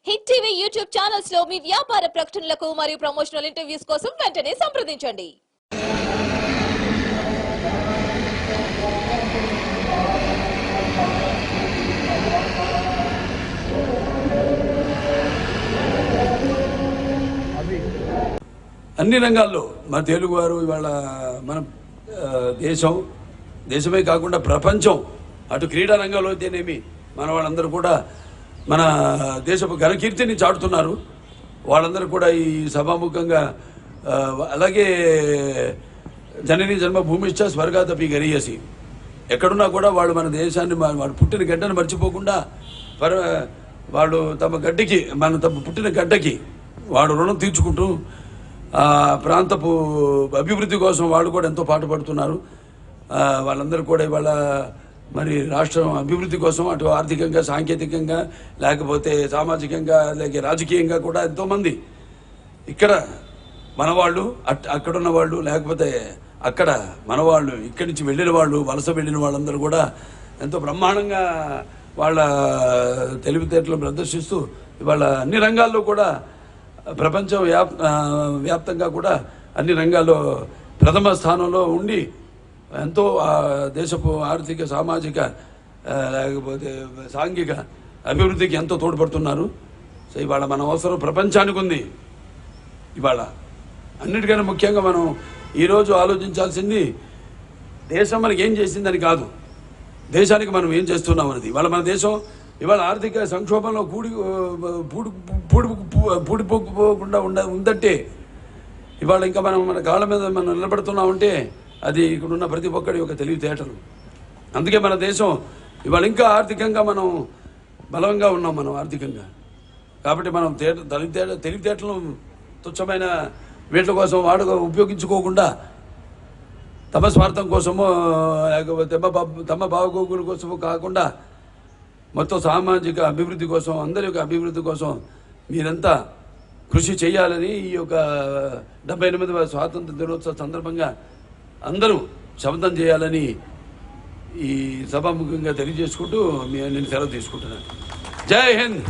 Hit TV YouTube channels లో మీ వ్యాపార ప్రకటనలకు మరియు ప్రమోషనల్ ఇంటర్వ్యూస్ కోసం వెంటనే సంప్రదించండి. అన్ని రంగాల్లో మన తెలుగువారు ఇవాళ మన దేశమే కాకుండా ప్రపంచం అటు క్రీడా రంగంలో అయితేనేమి మన వాళ్ళందరూ కూడా మన దేశపు ఘనకీర్తిని చాటుతున్నారు. వాళ్ళందరూ కూడా ఈ సభాముఖంగా అలాగే జనని జన్మభూమిశ్చ స్వర్గాదపి గరీయసి ఎక్కడున్నా కూడా వాళ్ళు మన దేశాన్ని వాళ్ళు పుట్టిన గడ్డను మర్చిపోకుండా వాళ్ళు తమ పుట్టిన గడ్డకి వాడు రుణం తీర్చుకుంటూ ప్రాంతపు అభివృద్ధి కోసం వాళ్ళు కూడా ఎంతో పాటుపడుతున్నారు. వాళ్ళందరూ కూడా ఇవాళ మరి రాష్ట్రం అభివృద్ధి కోసం అటు ఆర్థికంగా సాంకేతికంగా లేకపోతే సామాజికంగా లేక రాజకీయంగా కూడా ఎంతోమంది ఇక్కడ మనవాళ్ళు అక్కడున్న వాళ్ళు లేకపోతే అక్కడ మనవాళ్ళు ఇక్కడి నుంచి వెళ్ళిన వాళ్ళు వలస వెళ్ళిన వాళ్ళందరూ కూడా ఎంతో బ్రహ్మాండంగా వాళ్ళ తెలివితేటలు ప్రదర్శిస్తూ ఇవాళ అన్ని రంగాల్లో కూడా ప్రపంచం వ్యాప్తంగా కూడా అన్ని రంగాల్లో ప్రథమ స్థానంలో ఉండి ఎంతో దేశపు ఆర్థిక సామాజిక లేకపోతే సాంఘిక అభివృద్ధికి ఎంతో తోడ్పడుతున్నారు. సో ఇవాళ మన అవసరం ప్రపంచానికి ఉంది. ఇవాళ అన్నిటికన్నా ముఖ్యంగా మనం ఈరోజు ఆలోచించాల్సింది దేశం మనకి ఏం చేసిందని కాదు, దేశానికి మనం ఏం చేస్తున్నాం అనేది. ఇవాళ మన దేశం ఇవాళ ఆర్థిక సంక్షోభంలో పూడిపోకుండా ఉందంటే ఇవాళ ఇంకా మన కాళ్ళ మీద మనం నిలబడుతున్నామంటే అది ఇక్కడున్న ప్రతి ఒక్కడి యొక్క తెలివితేటలు. అందుకే మన దేశం ఇవాళ ఇంకా ఆర్థికంగా మనం బలంగా ఉన్నాం. మనం ఆర్థికంగా కాబట్టి మనం తెలివితేటలను తుచ్చమైన వీటి కోసం ఉపయోగించుకోకుండా తమ స్వార్థం కోసమో లేకపోతే తమ బాగోగుల కోసమో కాకుండా మొత్తం సామాజిక అభివృద్ధి కోసం అందరి యొక్క అభివృద్ధి కోసం మీరంతా కృషి చేయాలని ఈ యొక్క 78వ స్వాతంత్ర దినోత్సవ సందర్భంగా అందరూ శపథం చేయాలని ఈ సభాముఖంగా తెలియజేసుకుంటూ నేను సెలవు తీసుకుంటున్నాను. జై హింద్.